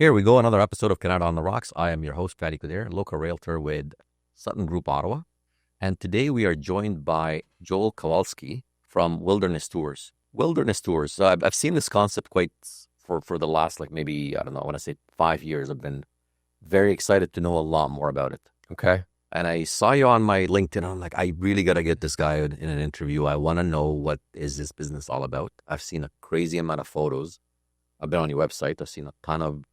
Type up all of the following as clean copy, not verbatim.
Here we go, another episode of Canada on the Rocks. I am your host, Patty Kuder, local realtor with Sutton Group, Ottawa. And today we are joined by Joel Kawlski from Wilderness Tours. Wilderness Tours, so I've seen this concept quite for the last, maybe, I don't know, I want to say 5 years. I've been very excited to know a lot more about it. Okay. And I saw you on my LinkedIn. I'm like, I really got to get this guy in an interview. I want to know what is this business all about. I've seen a crazy amount of photos. I've been on your website. I've seen a ton of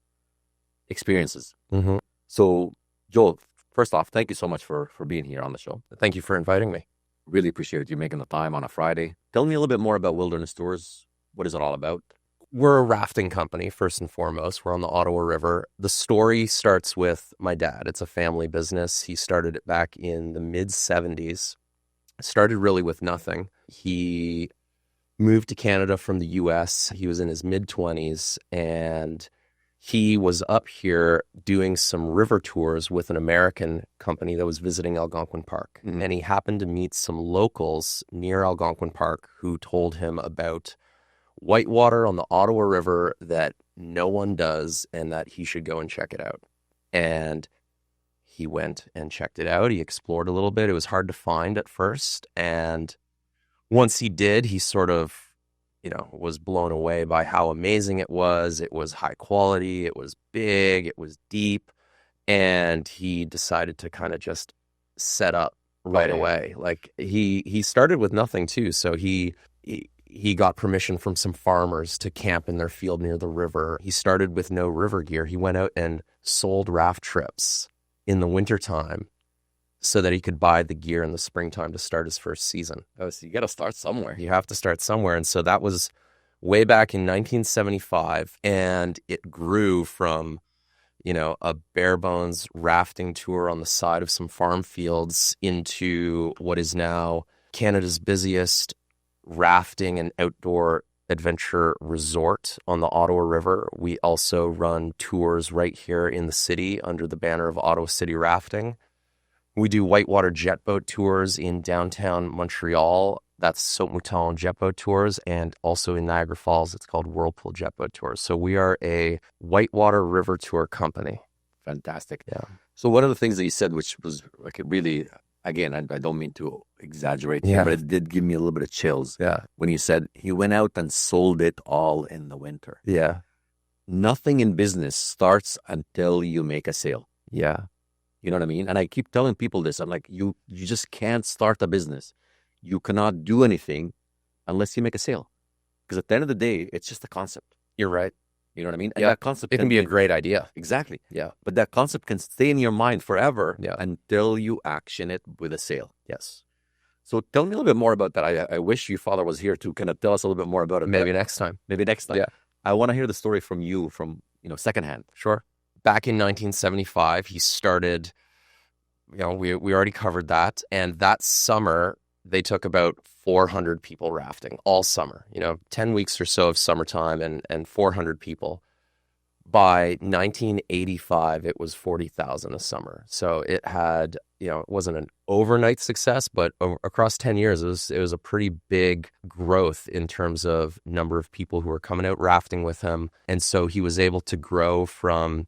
experiences. Mm-hmm. So, Joel, first off, thank you so much for being here on the show. Thank you for inviting me. Really appreciate you making the time on a Friday. Tell me a little bit more about Wilderness Tours. What is it all about? We're a rafting company, first and foremost. We're on the Ottawa River. The story starts with my dad. It's a family business. He started it back in the mid-'70s. Started really with nothing. He moved to Canada from the U.S. He was in his mid-20s, and he was up here doing some river tours with an American company that was visiting Algonquin Park. Mm-hmm. And he happened to meet some locals near Algonquin Park who told him about whitewater on the Ottawa River that no one does and that he should go and check it out. And he went and checked it out. He explored a little bit. It was hard to find at first. And once he did, he sort of was blown away by how amazing it was. It was high quality, it was big, it was deep, and he decided to kind of just set up right away. Like he started with nothing too, so he got permission from some farmers to camp in their field near the river. He started with no river gear. He went out and sold raft trips in the wintertime so that he could buy the gear in the springtime to start his first season. Oh, so you got to start somewhere. You have to start somewhere. And so that was way back in 1975. And it grew from, a bare bones rafting tour on the side of some farm fields into what is now Canada's busiest rafting and outdoor adventure resort on the Ottawa River. We also run tours right here in the city under the banner of Ottawa City Rafting. We do whitewater jet boat tours in downtown Montreal. That's Saut Mouton jet boat tours. And also in Niagara Falls, it's called Whirlpool jet boat tours. So we are a whitewater river tour company. Fantastic. Yeah. So one of the things that you said, which was really, again, I don't mean to exaggerate here, but it did give me a little bit of chills. Yeah. When you said he went out and sold it all in the winter. Yeah. Nothing in business starts until you make a sale. Yeah. You know what I mean? And I keep telling people this. I'm like, you just can't start a business. You cannot do anything unless you make a sale. Because at the end of the day, it's just a concept. You're right. You know what I mean? And that concept can be a great idea. Exactly. Yeah. But that concept can stay in your mind forever Yeah. until you action it with a sale. Yes. So tell me a little bit more about that. I wish your father was here to kind of tell us a little bit more about it. Maybe next time. Maybe next time. Yeah. I want to hear the story from you from, secondhand. Sure. Back in 1975, he started, we already covered that. And that summer, they took about 400 people rafting all summer, 10 weeks or so of summertime and 400 people. By 1985, it was 40,000 a summer. So it had, it wasn't an overnight success, but across 10 years, it was a pretty big growth in terms of number of people who were coming out rafting with him. And so he was able to grow from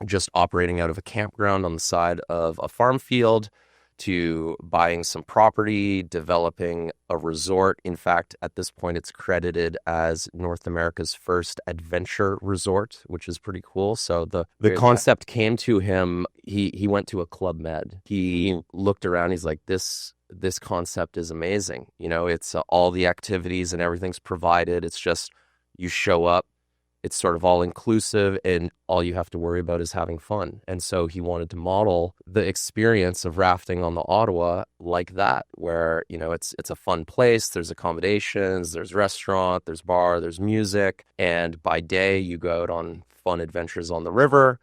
just operating out of a campground on the side of a farm field to buying some property, developing a resort. In fact, at this point, it's credited as North America's first adventure resort, which is pretty cool. So the concept came to him. He went to a Club Med. He looked around. He's like, this concept is amazing. It's all the activities and everything's provided. It's just you show up. It's sort of all inclusive and all you have to worry about is having fun. And so he wanted to model the experience of rafting on the Ottawa like that, where, it's a fun place. There's accommodations, there's restaurant, there's bar, there's music. And by day you go out on fun adventures on the river.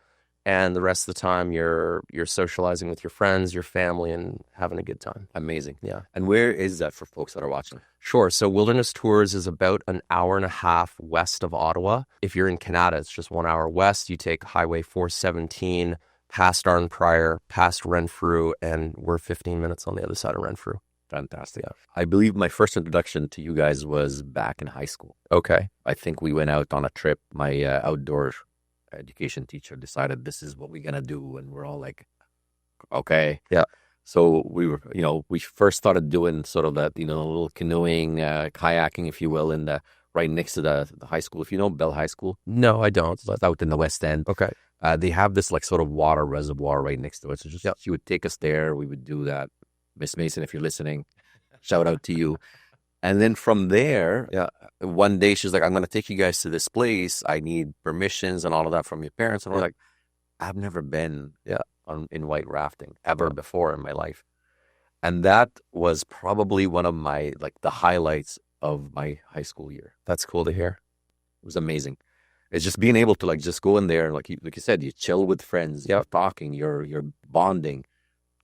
And the rest of the time you're socializing with your friends, your family, and having a good time. Amazing. Yeah. And where is that for folks that are watching? Sure. So Wilderness Tours is about an hour and a half west of Ottawa. If you're in Canada, it's just 1 hour west. You take Highway 417 past Arnprior, past Renfrew, and we're 15 minutes on the other side of Renfrew. Fantastic. Yeah. I believe my first introduction to you guys was back in high school. Okay. I think we went out on a trip, my outdoor education teacher decided this is what we're gonna do, and we're all like, okay. Yeah. So we were, we first started doing sort of that, a little canoeing, kayaking, if you will, in the right next to the high school. If you know Bell High School, No, I don't. it's out in the West End. Okay. They have this like sort of water reservoir right next to it. So just she would take us there. We would do that. Miss Mason, if you're listening, shout out to you. And then from there, one day she's like, I'm going to take you guys to this place. I need permissions and all of that from your parents. And we're like, I've never been in white rafting ever before in my life. And that was probably one of my, like the highlights of my high school year. That's cool to hear. It was amazing. It's just being able to like just go in there, like you said, you chill with friends, you're talking, you're bonding.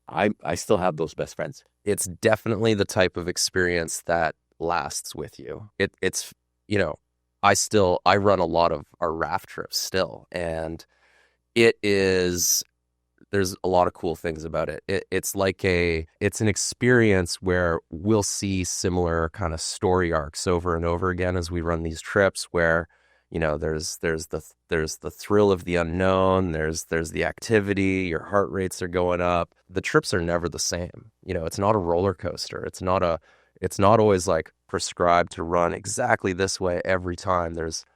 I still have those best friends. It's definitely the type of experience that lasts with you. It's I run a lot of our raft trips still, and there's a lot of cool things about it. It's an experience where we'll see similar kind of story arcs over and over again as we run these trips where, there's the thrill of the unknown, there's the activity, your heart rates are going up. The trips are never the same. It's not a roller coaster. It's not always like prescribed to run exactly this way every time. There's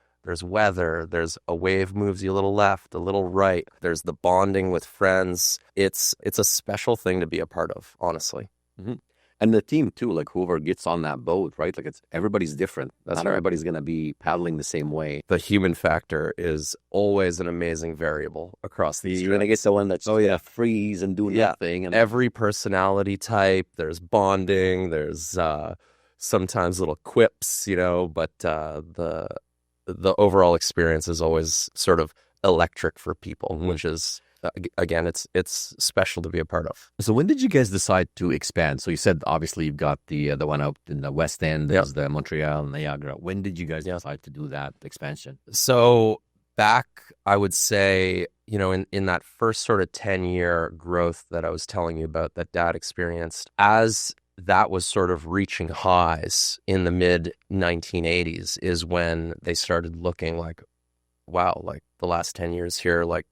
weather, there's a wave moves you a little left, a little right. There's the bonding with friends. It's a special thing to be a part of, honestly. Mm-hmm. And the team too, like whoever gets on that boat, right? Like everybody's different. Not everybody's going to be paddling the same way. The human factor is always an amazing variable across these. You're going to get someone that's freeze and do nothing. And every personality type, there's bonding, there's sometimes little quips, but the overall experience is always sort of electric for people, which is, again, it's special to be a part of. So when did you guys decide to expand? So you said obviously you've got the one out in the West End, there's the Montreal and Niagara. When did you guys decide to do that expansion? So back, I would say, in that first sort of 10-year growth that I was telling you about that Dad experienced, as that was sort of reaching highs in the mid 1980s is when they started looking like, wow, like the last 10 years here, like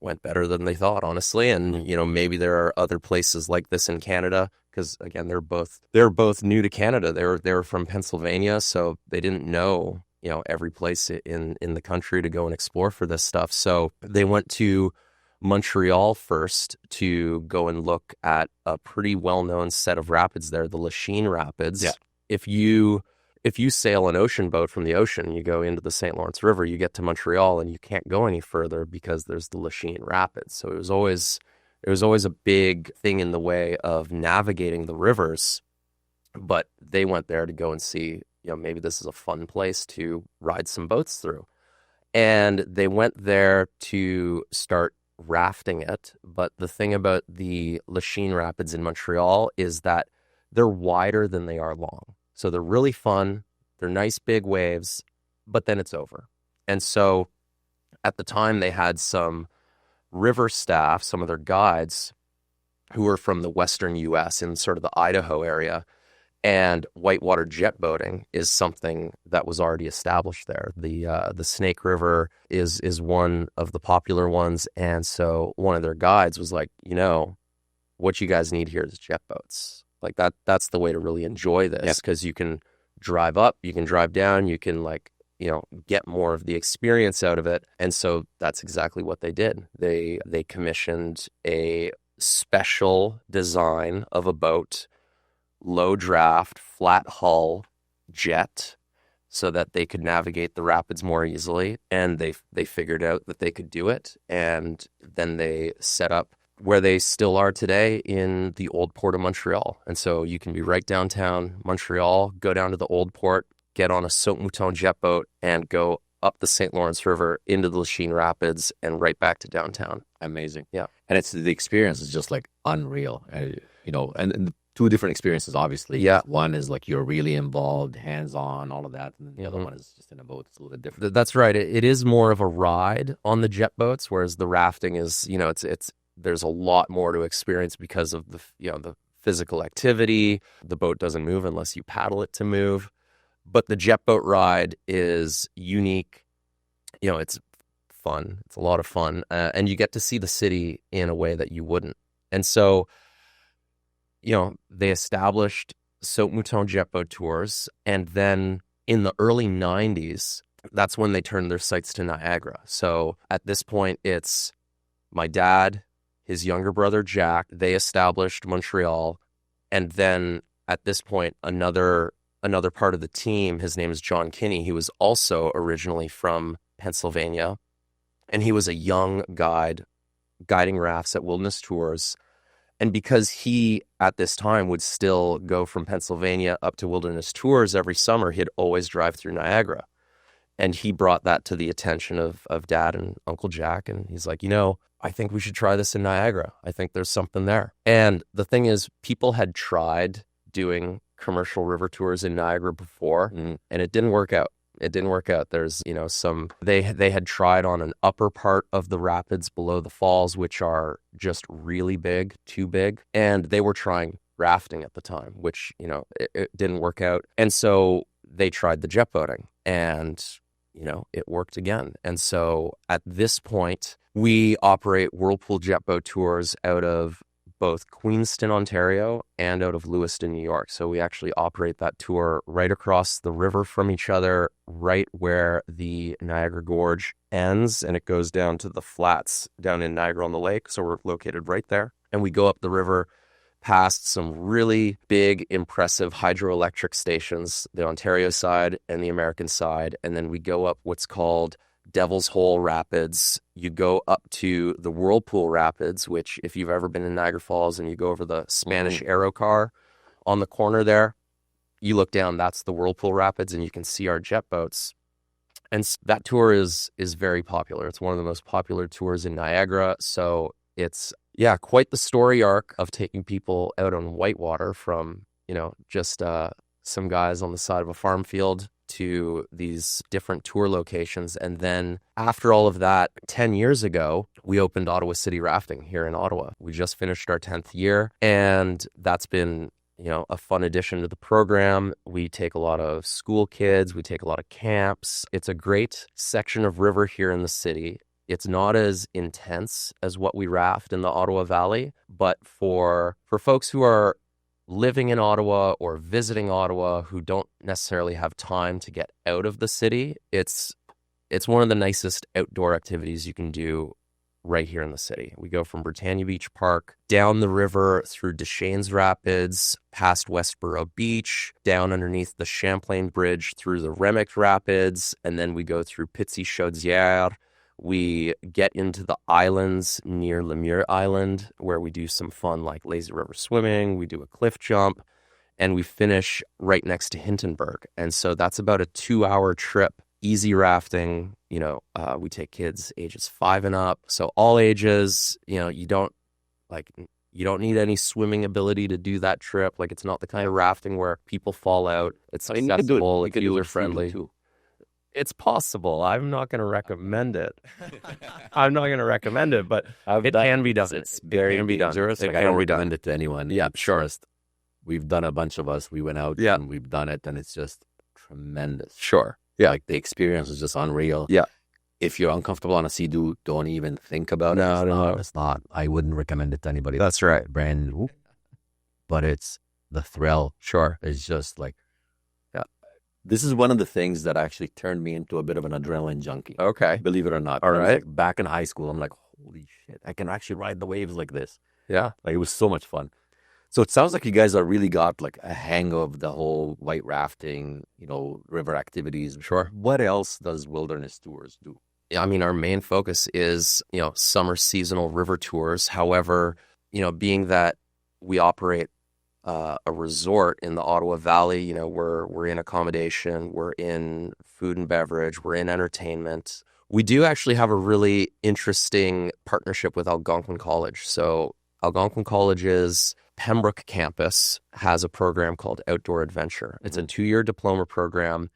went better than they thought, honestly. And, maybe there are other places like this in Canada, because again, they're both new to Canada. They were from Pennsylvania, so they didn't know, every place in the country to go and explore for this stuff. So they went to Montreal first to go and look at a pretty well-known set of rapids there, the Lachine Rapids. Yeah. If you sail an ocean boat from the ocean, you go into the St. Lawrence River, you get to Montreal and you can't go any further because there's the Lachine Rapids. So it was always a big thing in the way of navigating the rivers. But they went there to go and see, maybe this is a fun place to ride some boats through. And they went there to start rafting it. But the thing about the Lachine Rapids in Montreal is that they're wider than they are long. So they're really fun. They're nice big waves, but then it's over. And so at the time they had some river staff, some of their guides who were from the Western US in sort of the Idaho area. And whitewater jet boating is something that was already established there. The Snake River is one of the popular ones. And so one of their guides was like, what you guys need here is jet boats. Like that's the way to really enjoy this, because you can drive up, you can drive down, you can get more of the experience out of it. And so that's exactly what they did. They commissioned a special design of a boat, low draft, flat hull jet, so that they could navigate the rapids more easily. And they figured out that they could do it. And then they set up where they still are today in the old port of Montreal. And so you can be right downtown Montreal, go down to the old port, get on a Saint Mouton jet boat, and go up the St. Lawrence River into the Lachine Rapids and right back to downtown. Amazing. Yeah. And the experience is just like unreal, and two different experiences, obviously. Yeah. One is like you're really involved, hands-on, all of that. And the other one is just in a boat. It's a little bit different. That's right. It is more of a ride on the jet boats, whereas the rafting is, there's a lot more to experience because of the physical activity. The boat doesn't move unless you paddle it to move. But the jet boat ride is unique. It's fun. It's a lot of fun. And you get to see the city in a way that you wouldn't. And so, they established Saut Mouton jet boat tours. And then in the early 90s, that's when they turned their sights to Niagara. So at this point, it's my dad, his younger brother, Jack. They established Montreal. And then at this point, another part of the team, his name is John Kinney. He was also originally from Pennsylvania. And he was a young guide guiding rafts at Wilderness Tours. And because he, at this time, would still go from Pennsylvania up to Wilderness Tours every summer, he'd always drive through Niagara. And he brought that to the attention of Dad and Uncle Jack. And he's like, I think we should try this in Niagara. I think there's something there. And the thing is, people had tried doing commercial river tours in Niagara before, and it didn't work out. There's, they had tried on an upper part of the rapids below the falls, which are just really big, too big. And they were trying rafting at the time, which, it didn't work out. And so they tried the jet boating, and, it worked again. And so at this point, we operate Whirlpool jet boat tours out of both Queenston, Ontario, and out of Lewiston, New York. So we actually operate that tour right across the river from each other, right where the Niagara Gorge ends, and it goes down to the flats down in Niagara-on-the-Lake. So we're located right there. And we go up the river past some really big, impressive hydroelectric stations, the Ontario side and the American side. And then we go up what's called Devil's Hole Rapids. You go up to the Whirlpool Rapids, which if you've ever been in Niagara Falls and you go over the Spanish Aero car on the corner there, you look down, that's the Whirlpool Rapids, and you can see our jet boats. And that tour is very popular. It's one of the most popular tours in Niagara. So it's, quite the story arc of taking people out on whitewater from, just some guys on the side of a farm field to these different tour locations. And then after all of that, 10 years ago, we opened Ottawa City Rafting here in Ottawa. We just finished our 10th year, and that's been, a fun addition to the program. We take a lot of school kids. We take a lot of camps. It's a great section of river here in the city. It's not as intense as what we raft in the Ottawa Valley, but for folks who are living in Ottawa or visiting Ottawa who don't necessarily have time to get out of the city, it's one of the nicest outdoor activities you can do right here in the city. We go from Britannia Beach Park, down the river through Deschaines Rapids, past Westboro Beach, down underneath the Champlain Bridge through the Remick Rapids, and then we go through Pitsy Chaudière. We get into the islands near Lemure Island, where we do some fun like lazy river swimming, we do a cliff jump, and we finish right next to Hintonburg. And so that's about a 2-hour trip, easy rafting. We take kids ages 5 and up, so all ages. You don't need any swimming ability to do that trip. Like, it's not the kind of rafting where people fall out. It's accessible, it's user friendly. It's possible. I'm not going to recommend it. But it can be done. It's very dangerous. I don't recommend it to anyone. Yeah, sure. We've done a bunch of us. We went out and we've done it, and it's just tremendous. Sure. Yeah, like the experience is just unreal. Yeah. If you're uncomfortable on a Sea-Doo, don't even think about it. No. It's not. I wouldn't recommend it to anybody. That's right. Brand new. But it's the thrill. Sure. It's just like, this is one of the things that actually turned me into a bit of an adrenaline junkie. Okay. Believe it or not. All right. Like back in high school, I'm like, holy shit, I can actually ride the waves like this. Yeah. Like, it was so much fun. So it sounds like you guys are really got like a hang of the whole white rafting, river activities. Sure. What else does Wilderness Tours do? I mean, our main focus is, summer seasonal river tours. However, being that we operate a resort in the Ottawa Valley, we're in accommodation, we're in food and beverage, we're in entertainment. We do actually have a really interesting partnership with Algonquin College. So Algonquin College's Pembroke campus has a program called Outdoor Adventure. It's a 2-year diploma program.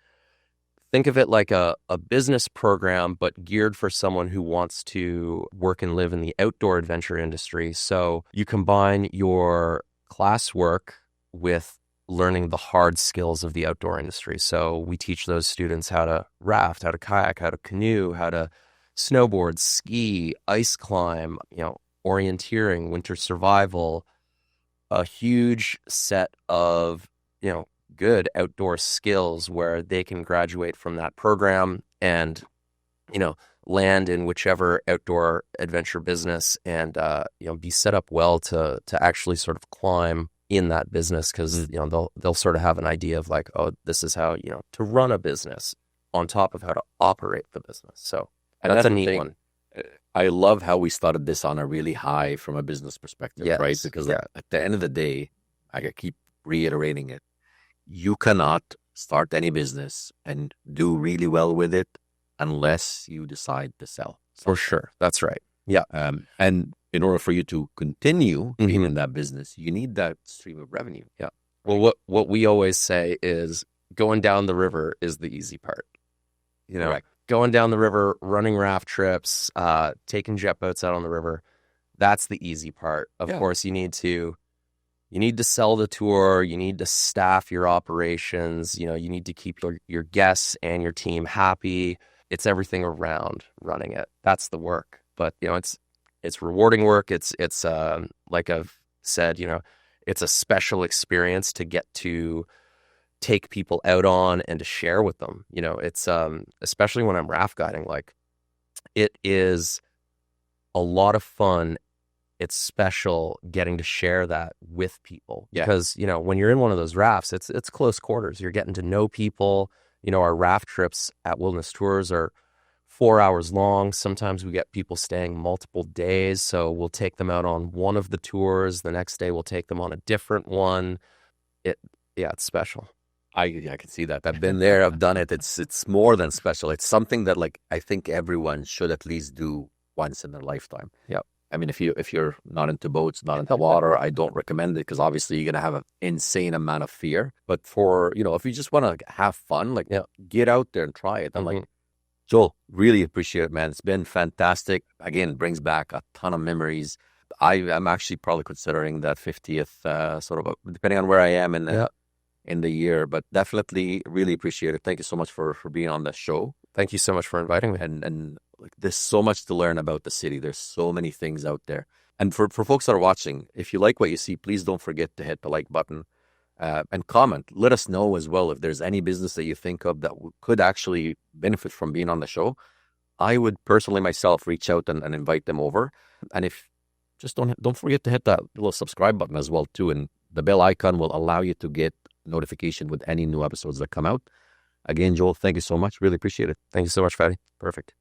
Think of it like a business program, but geared for someone who wants to work and live in the outdoor adventure industry. So you combine your classwork with learning the hard skills of the outdoor industry. So we teach those students how to raft, how to kayak, how to canoe, how to snowboard, ski, ice climb, orienteering, winter survival, a huge set of, good outdoor skills where they can graduate from that program and, land in whichever outdoor adventure business and, be set up well to actually sort of climb in that business because, they'll sort of have an idea of like, oh, this is how, to run a business on top of how to operate the business. So that's a neat one. I love how we started this on a really high from a business perspective, Yes, right? Because yeah. at the end of the day, I keep reiterating it. You cannot start any business and do really well with it unless you decide to sell. For sure. That's right. Yeah. And in order for you to continue being in that business, you need that stream of revenue. Yeah. Well, what we always say is going down the river is the easy part. Correct. Going down the river, running raft trips, taking jet boats out on the river, that's the easy part. Of course, you need to sell the tour, you need to staff your operations, you need to keep your guests and your team happy. It's everything around running it. That's the work. But it's rewarding work. It's like I've said, it's a special experience to get to take people out on and to share with them. It's especially when I'm raft guiding, like it is a lot of fun. It's special getting to share that with people because, when you're in one of those rafts, it's close quarters. You're getting to know people. Our raft trips at Wilderness Tours are 4 hours long. Sometimes we get people staying multiple days. So we'll take them out on one of the tours. The next day we'll take them on a different one. It's special. I can see that. I've been there. I've done it. It's more than special. It's something that like I think everyone should at least do once in their lifetime. Yeah. I mean, if you're not into boats, not into water, I don't recommend it because obviously you're gonna have an insane amount of fear. But for if you just want to have fun, like get out there and try it. And like Joel, really appreciate it, man. It's been fantastic. Again, brings back a ton of memories. I'm actually probably considering that 50th sort of depending on where I am in the year, but definitely really appreciate it. Thank you so much for being on the show. Thank you so much for inviting me. And like there's so much to learn about the city. There's so many things out there. And for folks that are watching, if you like what you see, please don't forget to hit the like button and comment. Let us know as well if there's any business that you think of that could actually benefit from being on the show. I would personally myself reach out and invite them over. And if just don't forget to hit that little subscribe button as well too. And the bell icon will allow you to get notification with any new episodes that come out. Again, Joel, thank you so much. Really appreciate it. Thank you so much, Fatty. Perfect.